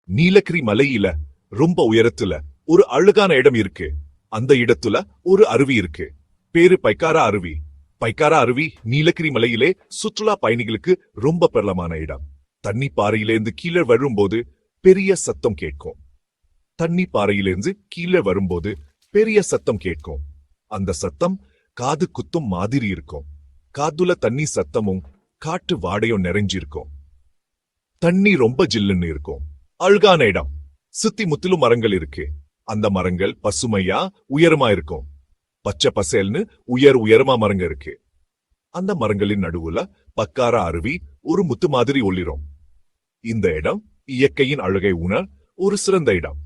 நீலகிரி மலையில ரொம்ப உயரத்துல ஒரு அழகான இடம் இருக்கு. அந்த இடத்துல ஒரு அருவி இருக்கு. பேரு பைக்காரா அருவி. பைக்காரா அருவி நீலகிரி மலையிலே சுற்றுலா பயணிகளுக்கு ரொம்ப பிரபலமான இடம். தண்ணி பாறையிலேருந்து கீழே வரும்போது பெரிய சத்தம் கேட்கும். தண்ணி பாறையிலேருந்து கீழே வரும்போது பெரிய சத்தம் கேட்கும். அந்த சத்தம் காது குத்தும் மாதிரி இருக்கும். காதுல தண்ணி சத்தமும் காட்டு வாடையும் நிறைஞ்சிருக்கும். தண்ணி ரொம்ப ஜில்லுன்னு இருக்கும். அழகான இடம். சுத்தி முத்திலும் மரங்கள் இருக்கு. அந்த மரங்கள் பசுமையா உயரமா இருக்கும். பச்சை பசேல்னு உயரமா மரங்க இருக்கு. அந்த மரங்களின் நடுவுல பக்காரா அருவி ஒரு முத்து மாதிரி ஒளிரும். இந்த இடம் இயற்கையின் அழகை உணர ஒரு சிறந்த இடம்.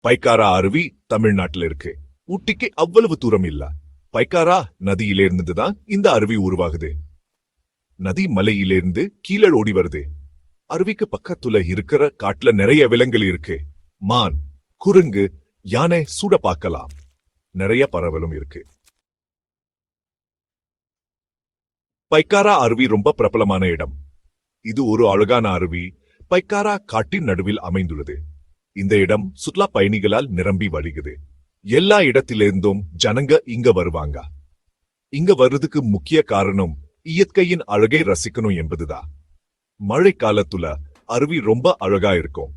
பைக்காரா அருவி தமிழ்நாட்டில் இருக்கு. ஊட்டிக்கு அவ்வளவு தூரம் இல்ல. பைக்காரா நதியிலிருந்து தான் இந்த அருவி உருவாகுது. நதி மலையிலிருந்து கீழே ஓடி வருது. அருவிக்கு பக்கத்துல இருக்கிற காட்டுல நிறைய விலங்குகள் இருக்கு. மான், குரங்கு, யானை சூட பார்க்கலாம். நிறைய பறவைகளும் இருக்கு. பைக்காரா அருவி ரொம்ப பிரபலமான இடம். இது ஒரு அழகான அருவி பைக்காரா காட்டின் நடுவில் அமைந்துள்ளது. இந்த இடம் சுற்றுலா பயணிகளால் நிரம்பி வழிகுது. எல்லா இடத்திலிருந்தும் ஜனங்க இங்க வருவாங்க. இங்க வர்றதுக்கு முக்கிய காரணம் இயற்கையின் அழகை ரசிக்கணும் என்பதுதான். மழை காலத்துல அருவி ரொம்ப அழகா இருக்கும்.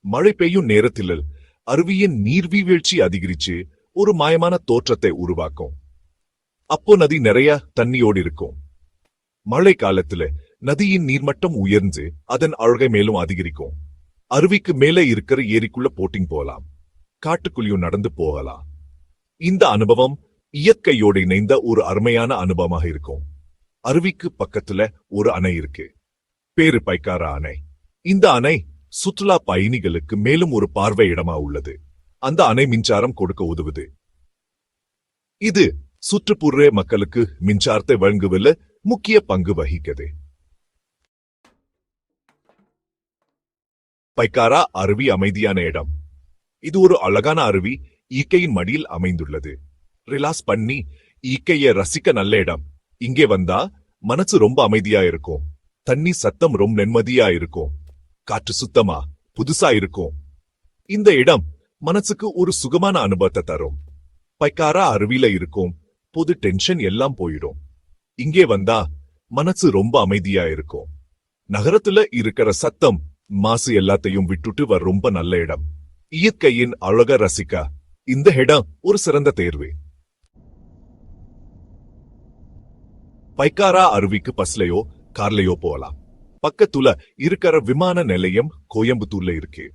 மழை பெய்யும் நேரத்தில் அருவியின் நீர்வீழ்ச்சி அதிகரிச்சு ஒரு மாயமான தோற்றத்தை உருவாக்கும். அப்போ நதி நிறைய தண்ணியோடு இருக்கும். மழை காலத்துல நதியின் நீர்மட்டம் உயர்ந்து அதன் அழகை மேலும் அதிகரிக்கும். அருவிக்கு மேலே இருக்கிற ஏரிக்குள்ள போட்டிங் போகலாம். காட்டுக்குள்ளியும் நடந்து போகலாம். இந்த அனுபவம் இயற்கையோடு இணைந்த ஒரு அருமையான அனுபவமாக இருக்கும். அருவிக்கு பக்கத்துல ஒரு அணை இருக்கு. பேரு பைக்காரா அணை. இந்த அணை சுற்றுலா பயணிகளுக்கு மேலும் ஒரு பார்வை இடமா உள்ளது. அந்த அணை மின்சாரம் கொடுக்க உதவுது. இது சுற்றுப்புற மக்களுக்கு மின்சாரத்தை வழங்குவதில் முக்கிய பங்கு வகிக்கிறது. பைக்காரா அருவி அமைதியான இடம். இது ஒரு அழகான அருவி இயற்கையின் மடியில் அமைந்துள்ளது. ரிலாக்ஸ் பண்ணி இயற்கையை ரசிக்க நல்ல இடம். இங்கே வந்தா மனசு ரொம்ப அமைதியா இருக்கும். தண்ணி சத்தம் ரொம்ப நிம்மதியா இருக்கும். காற்று சுத்தமா புதுசா இருக்கும். இந்த இடம் மனசுக்கு ஒரு சுகமான அனுபவத்தை தரும். பைக்காரா அருவியில இருக்கும் பொது டென்ஷன் எல்லாம் போயிடும். இங்கே வந்தா மனசு ரொம்ப அமைதியா இருக்கும். நகரத்துல இருக்கிற சத்தம் மாசு எல்லாத்தையும் விட்டுட்டு வர ரொம்ப நல்ல இடம். இயற்கையின் அழக ரசிக்க இந்த இடம் ஒரு சிறந்த தேர்வு. பைக்காரா அருவிக்கு பஸ்லயோ கார்லயோ போகலாம். பக்கத்துல இருக்கிற விமான நிலையம் கோயம்புத்தூர்ல இருக்கு.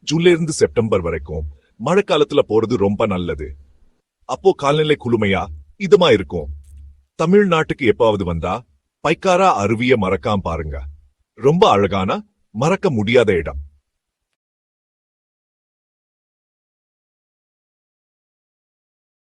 ஜூன்ல இருந்து செப்டம்பர் வரைக்கும் மழை காலத்துல போறது ரொம்ப நல்லது. அப்போ காலநிலை குளுமையா இதமா இருக்கும். தமிழ்நாட்டுக்கு எப்பாவது வந்தா பைக்காரா அருவிய மறக்காம பாருங்க. ரொம்ப அழகான மறக்க முடியாத இடம்.